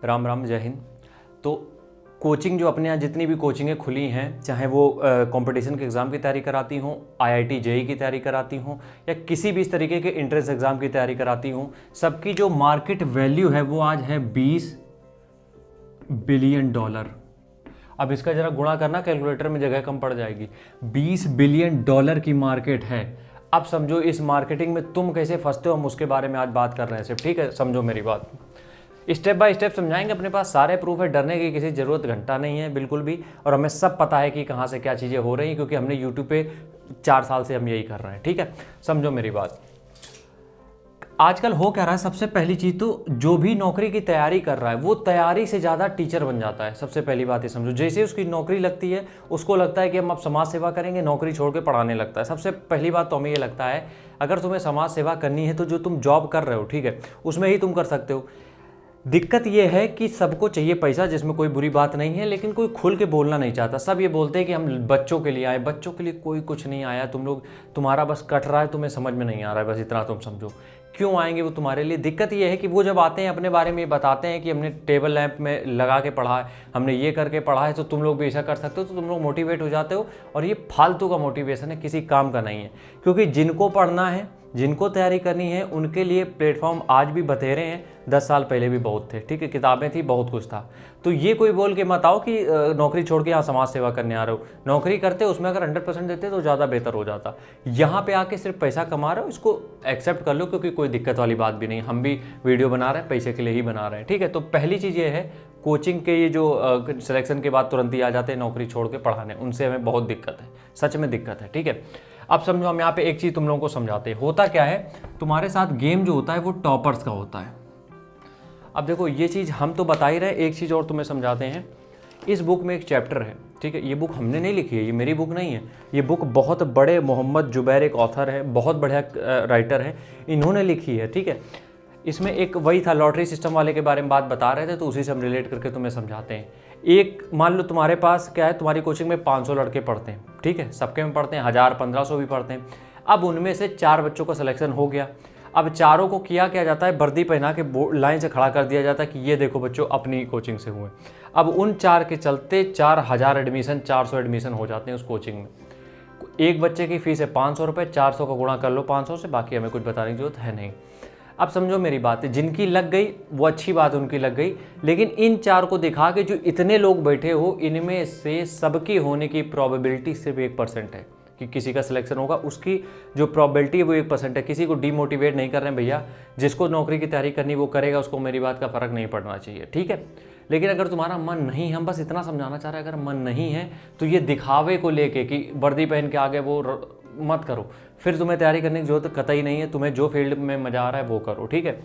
राम राम, जय हिंद। तो कोचिंग जो अपने यहाँ जितनी भी कोचिंगें खुली हैं, चाहे वो कंपटीशन के एग्ज़ाम की तैयारी कराती हूँ, आईआईटी जेईई की तैयारी कराती हूँ, या किसी भी इस तरीके के एंट्रेंस एग्ज़ाम की तैयारी कराती हूँ, सबकी जो मार्केट वैल्यू है वो आज है $20 बिलियन। अब इसका ज़रा गुणा करना, कैलकुलेटर में जगह कम पड़ जाएगी। $20 बिलियन की मार्केट है। अब समझो इस मार्केटिंग में तुम कैसे फंसते हो, हम उसके बारे में आज बात कर रहे हैं सिर्फ। ठीक है, समझो मेरी बात, स्टेप बाय स्टेप समझाएंगे। अपने पास सारे प्रूफ है, डरने की किसी ज़रूरत घंटा नहीं है बिल्कुल भी। और हमें सब पता है कि कहाँ से क्या चीज़ें हो रही हैं, क्योंकि हमने यूट्यूब पे 4 साल से हम यही कर रहे हैं। ठीक है, समझो मेरी बात। आजकल हो क्या रहा है, सबसे पहली चीज़ तो जो भी नौकरी की तैयारी कर रहा है वो तैयारी से ज़्यादा टीचर बन जाता है। सबसे पहली बात ये समझो, जैसे उसकी नौकरी लगती है उसको लगता है कि हम अब समाज सेवा करेंगे, नौकरी छोड़ के पढ़ाने लगता है। सबसे पहली बात तो हमें ये लगता है, अगर तुम्हें समाज सेवा करनी है तो जो तुम जॉब कर रहे हो, ठीक है, उसमें ही तुम कर सकते हो। दिक्कत यह है कि सबको चाहिए पैसा, जिसमें कोई बुरी बात नहीं है, लेकिन कोई खुल के बोलना नहीं चाहता। सब ये बोलते हैं कि हम बच्चों के लिए आए। बच्चों के लिए कोई कुछ नहीं आया, तुम लोग, तुम्हारा बस कट रहा है, तुम्हें समझ में नहीं आ रहा है, बस इतना तुम समझो। क्यों आएंगे वो तुम्हारे लिए? दिक्कत ये है कि वो जब आते हैं अपने बारे में ये बताते हैं कि हमने टेबल लैंप में लगा के पढ़ा है, हमने ये करके पढ़ा है, तो तुम लोग भी ऐसा कर सकते हो, तो तुम लोग मोटिवेट हो जाते हो। और ये फालतू का मोटिवेशन है, किसी काम का नहीं है। क्योंकि जिनको पढ़ना है, जिनको तैयारी करनी है, उनके लिए प्लेटफॉर्म आज भी बतेरे हैं, 10 साल पहले भी बहुत थे। ठीक है, किताबें थी, बहुत कुछ था। तो ये कोई बोल के मत आओ कि नौकरी छोड़ के यहाँ समाज सेवा करने आ रहे हो। नौकरी करते उसमें अगर 100% देते तो ज़्यादा बेहतर हो जाता। यहाँ पे आके सिर्फ पैसा कमा रहे हो, इसको एक्सेप्ट कर लो, क्योंकि कोई दिक्कत वाली बात भी नहीं। हम भी वीडियो बना रहे हैं, पैसे के लिए ही बना रहे हैं। ठीक है, तो पहली चीज़ ये है, कोचिंग के ये जो सिलेक्शन के बाद तुरंत ही आ जाते हैं नौकरी छोड़ के पढ़ाने, उनसे हमें बहुत दिक्कत है, सच में दिक्कत है। ठीक है, अब समझो, हम यहाँ पे एक चीज़ तुम लोगों को समझाते हैं। होता क्या है, तुम्हारे साथ गेम जो होता है वो टॉपर्स का होता है। अब देखो, ये चीज़ हम तो बता ही रहे, एक चीज़ और तुम्हें समझाते हैं। इस बुक में एक चैप्टर है, ठीक है, ये बुक हमने नहीं लिखी है, ये मेरी बुक नहीं है। ये बुक बहुत बड़े मोहम्मद जुबैर एक ऑथर है, बहुत बढ़िया राइटर है, इन्होंने लिखी है। ठीक है, इसमें एक वही था, लॉटरी सिस्टम वाले के बारे में बात बता रहे थे, तो उसी से हम रिलेट करके तुम्हें समझाते हैं। एक मान लो तुम्हारे पास क्या है, तुम्हारी कोचिंग में 500 लड़के पढ़ते हैं, ठीक है, सबके में पढ़ते हैं, 1000 1500 भी पढ़ते हैं। अब उनमें से 4 बच्चों का सिलेक्शन हो गया। अब चारों को किया क्या जाता है, वर्दी पहना के लाइन से खड़ा कर दिया जाता है कि ये देखो बच्चों, अपनी कोचिंग से हुए। अब उन 4 के चलते 4000 एडमिशन, 400 एडमिशन हो जाते हैं उस कोचिंग में। एक बच्चे की फीस है 500 रुपये, 400 का गुणा कर लो 500 से, बाकी हमें कुछ बताने की जरूरत है नहीं। अब समझो मेरी बात है, जिनकी लग गई वो अच्छी बात, उनकी लग गई। लेकिन इन 4 को दिखा के जो इतने लोग बैठे हो, इनमें से सबकी होने की प्रोबेबिलिटी सिर्फ 1% है कि किसी का सिलेक्शन होगा। उसकी जो प्रोबेबिलिटी है वो 1% है। किसी को डीमोटिवेट नहीं कर रहे हैं भैया, जिसको नौकरी की तैयारी करनी वो करेगा, उसको मेरी बात का फ़र्क नहीं पड़ना चाहिए। ठीक है, लेकिन अगर तुम्हारा मन नहीं, हम बस इतना समझाना चाह रहे हैं, अगर मन नहीं है तो ये दिखावे को लेके कि वर्दी पहन के आगे वो मत करो। फिर तुम्हें तैयारी करने की जरूरत कतई नहीं है। तुम्हें जो फील्ड में मज़ा आ रहा है वो करो। ठीक है,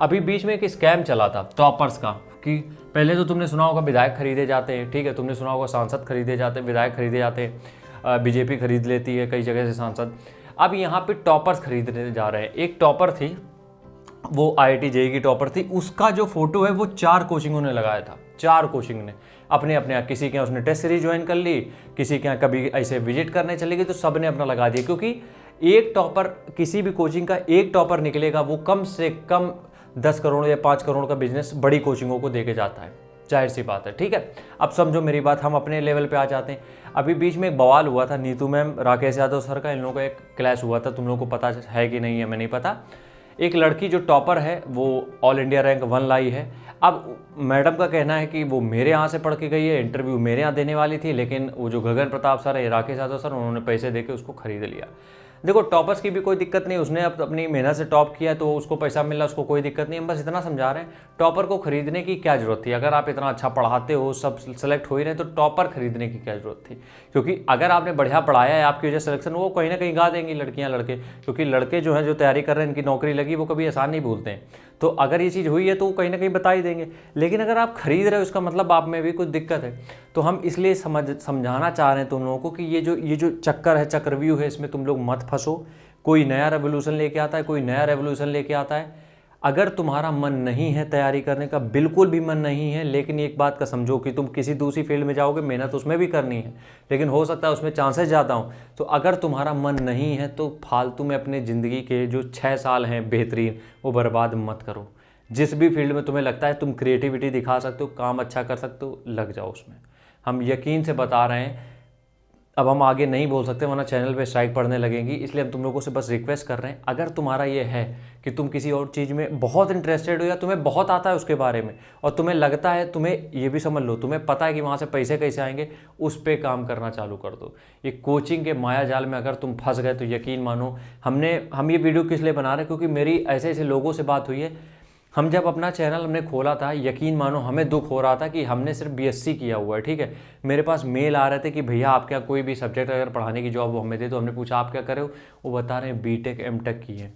अभी बीच में एक स्कैम चला था टॉपर्स का, कि पहले तो तुमने सुना होगा विधायक खरीदे जाते हैं, ठीक है, तुमने सुना होगा सांसद खरीदे जाते हैं, विधायक खरीदे जाते हैं, बीजेपी खरीद लेती है कई जगह से सांसद। अब यहाँ पे टॉपर्स खरीदने जा रहे हैं। एक टॉपर थी, वो आईआईटी जेईई की टॉपर थी, उसका जो फोटो है वो 4 कोचिंगों ने लगाया था। 4 कोचिंग ने अपने अपने यहाँ, किसी के यहाँ उसने टेस्ट सीरीज ज्वाइन कर ली, किसी के यहाँ कभी ऐसे विजिट करने चले गए, तो सब ने अपना लगा दिया। क्योंकि एक टॉपर, किसी भी कोचिंग का एक टॉपर निकलेगा, वो कम से कम 10 करोड़ या 5 करोड़ का बिजनेस बड़ी कोचिंगों को देके जाता है, जाहिर सी बात है। ठीक है, अब समझो मेरी बात, हम अपने लेवल पे आ जाते हैं। अभी बीच में एक बवाल हुआ था, नीतू मैम, राकेश यादव सर का, इन लोगों का एक क्लैश हुआ था। तुम लोगों को पता है कि नहीं है, मैं नहीं पता। एक लड़की जो टॉपर है वो ऑल इंडिया रैंक 1 लाई है। अब मैडम का कहना है कि वो मेरे यहाँ से पढ़ के गई है, इंटरव्यू मेरे यहाँ देने वाली थी, लेकिन वो जो गगन प्रताप सर है, राकेश यादव सर, उन्होंने पैसे देके उसको खरीद लिया। देखो, टॉपर्स की भी कोई दिक्कत नहीं, उसने अब अपनी मेहनत से टॉप किया तो उसको पैसा मिला, उसको कोई दिक्कत नहीं। हम बस इतना समझा रहे हैं, टॉपर को खरीदने की क्या जरूरत थी? अगर आप इतना अच्छा पढ़ाते हो, सब सेलेक्ट हो ही रहे, तो टॉपर खरीदने की क्या जरूरत थी? क्योंकि अगर आपने बढ़िया पढ़ाया है, आपकी वजह सिलेक्शन, वो कहीं ना कहीं गा देंगी लड़कियां लड़के। क्योंकि लड़के जो हैं, जो तैयारी कर रहे हैं, इनकी नौकरी लगी, वो कभी आसान नहीं भूलते हैं। तो अगर ये चीज़ हुई है तो वो कहीं ना कहीं बता ही देंगे। लेकिन अगर आप खरीद रहे हो, इसका मतलब आप में भी कुछ दिक्कत है। तो हम इसलिए समझाना चाह रहे हैं तुम लोगों को कि ये जो चक्कर है, चक्रव्यूह है, इसमें तुम लोग मत फंसो। कोई नया रेवोल्यूशन लेके आता है, कोई नया रेवोल्यूशन लेके आता है। अगर तुम्हारा मन नहीं है तैयारी करने का, बिल्कुल भी मन नहीं है, लेकिन एक बात का समझो कि तुम किसी दूसरी फील्ड में जाओगे, मेहनत उसमें भी करनी है, लेकिन हो सकता है उसमें चांसेस ज़्यादा हो। तो अगर तुम्हारा मन नहीं है तो फालतू में अपने ज़िंदगी के जो 6 साल हैं बेहतरीन, वो बर्बाद मत करो। जिस भी फील्ड में तुम्हें लगता है तुम क्रिएटिविटी दिखा सकते हो, काम अच्छा कर सकते हो, लग जाओ उसमें। हम यकीन से बता रहे हैं। अब हम आगे नहीं बोल सकते वरना चैनल पे स्ट्राइक पड़ने लगेंगी, इसलिए हम तुम लोगों से बस रिक्वेस्ट कर रहे हैं, अगर तुम्हारा ये है कि तुम किसी और चीज़ में बहुत इंटरेस्टेड हो या तुम्हें बहुत आता है उसके बारे में और तुम्हें लगता है, तुम्हें ये भी समझ लो तुम्हें पता है कि वहाँ से पैसे कैसे आएंगे, उस पर काम करना चालू कर दो। ये कोचिंग के माया जाल में अगर तुम फंस गए तो यकीन मानो, हम ये वीडियो किस लिए बना रहे हैं, क्योंकि मेरी ऐसे ऐसे लोगों से बात हुई है। हम जब अपना चैनल हमने खोला था, यकीन मानो हमें दुख हो रहा था कि हमने सिर्फ बीएससी किया हुआ है, ठीक है। मेरे पास मेल आ रहे थे कि भैया आप क्या कोई भी सब्जेक्ट अगर पढ़ाने की जॉब वो हमें दे, तो हमने पूछा आप क्या करे हो, वो बता रहे हैं बीटेक एमटेक की है,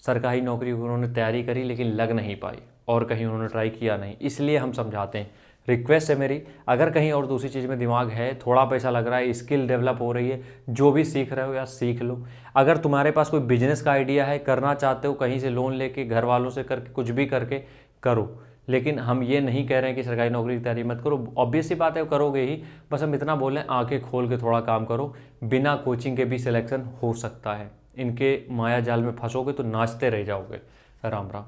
सरकारी नौकरी उन्होंने तैयारी करी लेकिन लग नहीं पाई और कहीं उन्होंने ट्राई किया नहीं। इसलिए हम समझाते हैं, रिक्वेस्ट है मेरी, अगर कहीं और दूसरी चीज़ में दिमाग है, थोड़ा पैसा लग रहा है, स्किल डेवलप हो रही है, जो भी सीख रहे हो या सीख लो। अगर तुम्हारे पास कोई बिजनेस का आइडिया है, करना चाहते हो, कहीं से लोन लेके, घर वालों से करके, कुछ भी करके करो। लेकिन हम ये नहीं कह रहे हैं कि सरकारी नौकरी की तैयारी मत करो, ऑब्वियस सी बात है करोगे ही। बस हम इतना बोलें, आंखें खोल के थोड़ा काम करो, बिना कोचिंग के भी सिलेक्शन हो सकता है। इनके माया जाल में फंसोगे तो नाचते रह जाओगे। राम राम।